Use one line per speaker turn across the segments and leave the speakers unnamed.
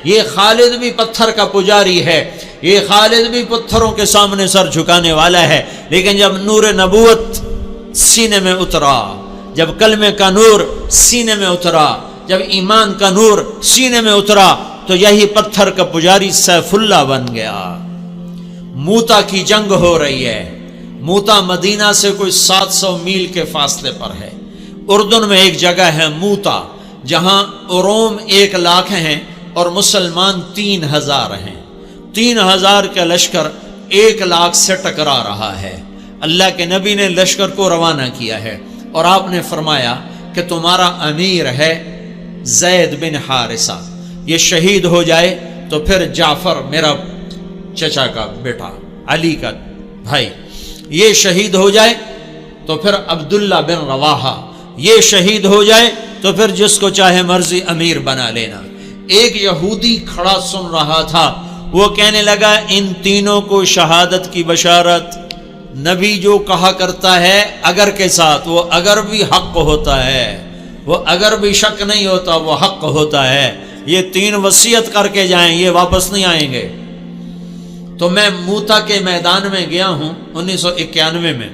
یہ خالد بھی پتھر کا پجاری ہے، یہ خالد بھی پتھروں کے سامنے سر جھکانے والا ہے، لیکن جب نور نبوت سینے میں اترا، جب کلمے کا نور سینے میں اترا، جب ایمان کا نور سینے میں اترا، تو یہی پتھر کا پجاری سیف اللہ بن گیا۔ موتا کی جنگ ہو رہی ہے۔ موتا مدینہ سے کوئی 700 میل کے فاصلے پر ہے۔ اردن میں ایک جگہ ہے موتا، جہاں روم 1 لاکھ ہیں اور مسلمان 3000 ہیں۔ 3000 کا لشکر 1 لاکھ سے ٹکرا رہا ہے۔ اللہ کے نبی نے لشکر کو روانہ کیا ہے اور آپ نے فرمایا کہ تمہارا امیر ہے زید بن حارثہ، یہ شہید ہو جائے تو پھر جعفر میرا چچا کا بیٹا علی کا بھائی یہ شہید ہو جائے تو پھر عبداللہ بن رواحہ یہ شہید ہو جائے تو پھر جس کو چاہے مرضی امیر بنا لینا۔ ایک یہودی کھڑا سن رہا تھا، وہ کہنے لگا ان تینوں کو شہادت کی بشارت۔ نبی جو کہا کرتا ہے اگر کے ساتھ، وہ اگر بھی حق ہوتا ہے، وہ اگر بھی شک نہیں ہوتا، وہ حق ہوتا ہے۔ یہ 3 وصیت کر کے جائیں، یہ واپس نہیں آئیں گے۔ تو میں موتا کے میدان میں گیا ہوں 1991 میں،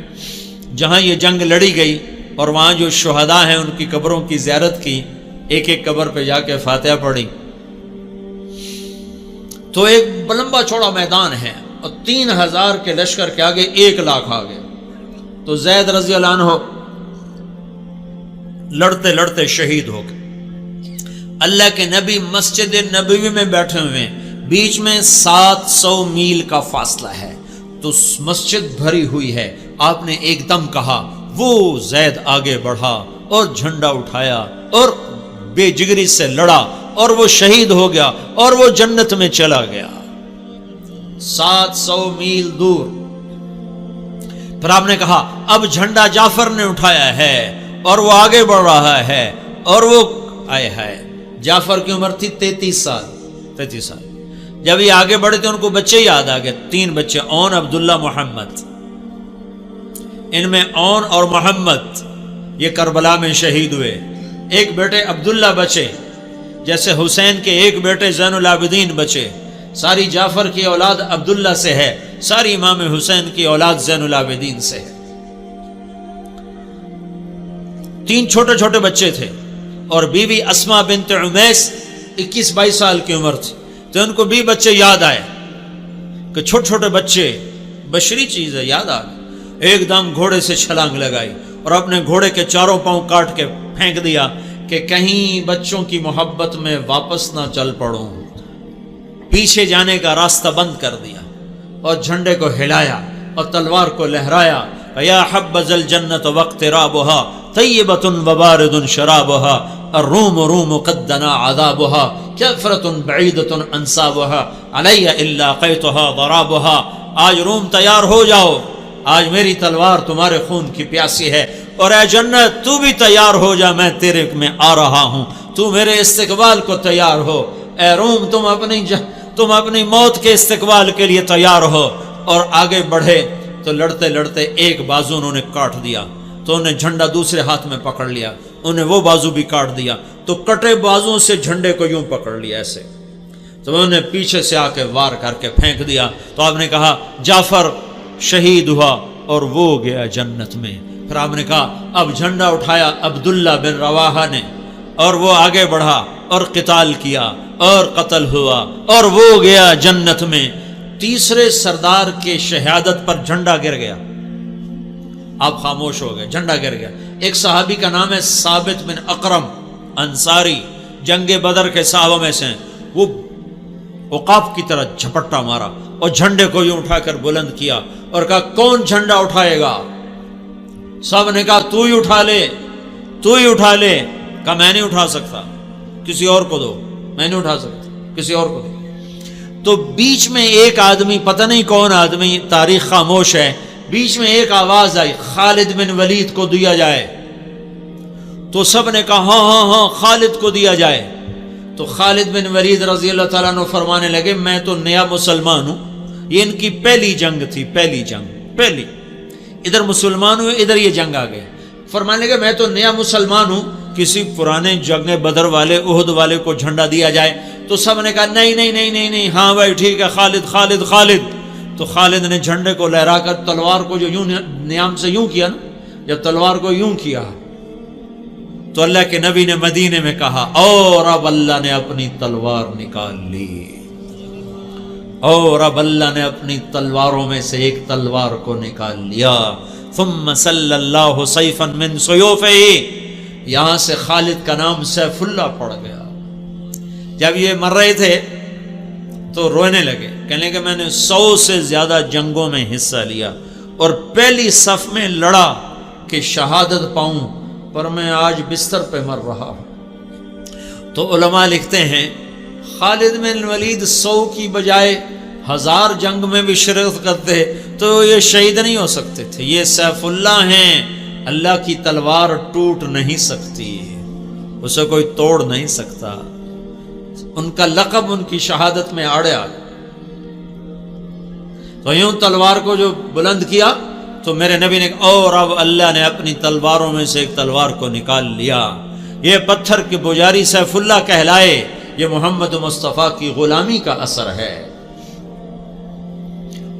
جہاں یہ جنگ لڑی گئی، اور وہاں جو شہداء ہیں ان کی قبروں کی زیارت کی، ایک ایک قبر پہ جا کے فاتحہ پڑھی۔ تو ایک لمبا چوڑا میدان ہے اور 3000 کے لشکر کے آگے 1 لاکھ آ گئے۔ تو زید رضی اللہ عنہ لڑتے لڑتے شہید ہو گئے۔ اللہ کے نبی مسجد نبوی میں بیٹھے ہوئے ہیں، بیچ میں 700 میل کا فاصلہ ہے، تو مسجد بھری ہوئی ہے۔ آپ نے ایک دم کہا، وہ زید آگے بڑھا اور جھنڈا اٹھایا اور بے جگری سے لڑا اور وہ شہید ہو گیا اور وہ جنت میں چلا گیا 700 میل دور۔ پھر آپ نے کہا اب جھنڈا جعفر نے اٹھایا ہے اور وہ آگے بڑھ رہا ہے، اور وہ آئے ہے۔ جعفر کی عمر تھی 33 سال۔ جب یہ آگے بڑھے تو ان کو بچے یاد آ گئے، 3 بچے، اون، عبداللہ، محمد۔ ان میں اون اور محمد یہ کربلا میں شہید ہوئے۔ ایک بیٹے عبداللہ بچے، جیسے حسین کے ایک بیٹے زین العابدین بچے۔ ساری جعفر کی اولاد عبداللہ سے ہے، ساری امام حسین کی اولاد زین العابدین سے ہے۔ 3 چھوٹے چھوٹے بچے تھے، اور بیوی اسما بنت عمیس 21-22 سال کی عمر تھی۔ تو ان کو بھی بچے یاد آئے کہ چھوٹے چھوٹے بچے بشری چیز ہے، یاد آ گئے۔ ایک دم گھوڑے سے چھلانگ لگائی اور اپنے گھوڑے کے 4 پاؤں کاٹ کے پھینک دیا کہ کہیں بچوں کی محبت میں واپس نہ چل پڑوں۔ پیچھے جانے کا راستہ بند کر دیا اور جھنڈے کو ہلایا اور تلوار کو لہرایا۔ یا حبذ الجنت واقترابها طیبۃ وبارد شرابها الروم روم قد دنا عذابها کفرۃ بعیدۃ انصابها علی الا قیتها ضرابها۔ آج روم تیار ہو جاؤ، آج میری تلوار تمہارے خون کی پیاسی ہے، اور اے جنت تو بھی تیار ہو جا، میں تیرے میں آ رہا ہوں، تو میرے استقبال کو تیار ہو۔ اے روم تم اپنی موت کے استقبال کے لیے تیار ہو۔ اور آگے بڑھے تو لڑتے لڑتے ایک بازو انہوں نے کاٹ دیا، تو انہیں جھنڈا دوسرے ہاتھ میں پکڑ لیا، انہیں وہ بازو بھی کاٹ دیا، تو کٹے بازوں سے جھنڈے کو یوں پکڑ لیا ایسے، تو انہوں نے پیچھے سے آ کے وار کر کے پھینک دیا۔ تو آپ نے کہا جعفر شہید ہوا اور وہ گیا جنت میں۔ پھر آپ نے کہا اب جھنڈا اٹھایا عبداللہ بن رواحہ نے، اور وہ آگے بڑھا اور قتال کیا اور قتل ہوا اور وہ گیا جنت میں۔ تیسرے سردار کے شہادت پر جھنڈا گر گیا، آپ خاموش ہو گئے، جھنڈا گر گیا۔ ایک صحابی کا نام ہے ثابت بن اقرم انصاری، جنگ بدر کے صحابہ میں سے، وہ عقاب کی طرح جھپٹا مارا اور جھنڈے کو یوں اٹھا کر بلند کیا اور کہا کون جھنڈا اٹھائے گا؟ سب نے کہا تو ہی اٹھا لے، تو ہی اٹھا لے۔ کہا میں نہیں اٹھا سکتا، کسی اور کو دو، میں نہیں اٹھا سکتا، کسی اور کو دو۔ تو بیچ میں ایک آدمی، پتہ نہیں کون آدمی، تاریخ خاموش ہے، بیچ میں ایک آواز آئی خالد بن ولید کو دیا جائے۔ تو سب نے کہا ہاں ہاں ہاں خالد کو دیا جائے۔ تو خالد بن ولید رضی اللہ تعالیٰ عنہ فرمانے لگے میں تو نیا مسلمان ہوں، یہ ان کی پہلی جنگ تھی، پہلی جنگ، ادھر مسلمان ہوئے، ادھر یہ جنگ آ گئے۔ فرمانے لگے میں تو نیا مسلمان ہوں، کسی پرانے جنگ بدر والے، احد والے کو جھنڈا دیا جائے۔ تو سب نے کہا نہیں نہیں نہیں نہیں نہیں، ہاں بھائی ٹھیک ہے، خالد خالد خالد۔ تو خالد نے جھنڈے کو لہرا کر تلوار کو جو یوں نیام سے یوں کیا نا، جب تلوار کو یوں کیا تو اللہ کے نبی نے مدینے میں کہا اور اب اللہ نے اپنی تلوار نکال لی، اور اب اللہ نے اپنی تلواروں میں سے ایک تلوار کو نکال لیا۔ ثم صلی اللہ سیفا من سیوفہ، یہاں سے خالد کا نام سیف اللہ پڑ گیا۔ جب یہ مر رہے تھے تو رونے لگے، کہنے لگے میں نے 100 سے زیادہ جنگوں میں حصہ لیا اور پہلی صف میں لڑا کہ شہادت پاؤں، پر میں آج بستر پہ مر رہا ہوں۔ تو علماء لکھتے ہیں خالد بن ولید 100 کی بجائے 1000 جنگ میں بھی شرکت کرتے تو یہ شہید نہیں ہو سکتے تھے۔ یہ سیف اللہ ہیں، اللہ کی تلوار ٹوٹ نہیں سکتی، اسے کوئی توڑ نہیں سکتا، ان کا لقب ان کی شہادت میں آڑے آ گیا۔ تو یوں تلوار کو جو بلند کیا تو میرے نبی نے کہا اور اب اللہ نے اپنی تلواروں میں سے ایک تلوار کو نکال لیا۔ یہ پتھر کے پجاری سیف اللہ کہلائے، یہ محمد مصطفیٰ کی غلامی کا اثر ہے۔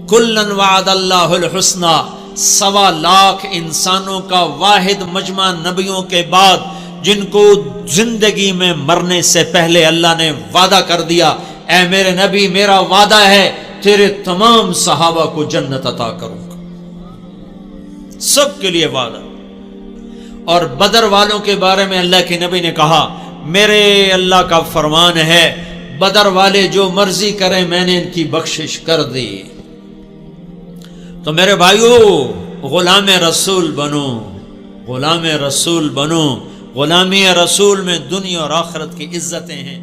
کلن وعد اللہ الحسنی، 1.25 لاکھ انسانوں کا واحد مجمع نبیوں کے بعد جن کو زندگی میں مرنے سے پہلے اللہ نے وعدہ کر دیا، اے میرے نبی میرا وعدہ ہے تیرے تمام صحابہ کو جنت عطا کروں گا، سب کے لیے وعدہ۔ اور بدر والوں کے بارے میں اللہ کے نبی نے کہا میرے اللہ کا فرمان ہے بدر والے جو مرضی کریں میں نے ان کی بخشش کر دی۔ تو میرے بھائیو غلام رسول بنو، غلام رسول بنو، غلامی رسول میں دنیا اور آخرت کی عزتیں ہیں۔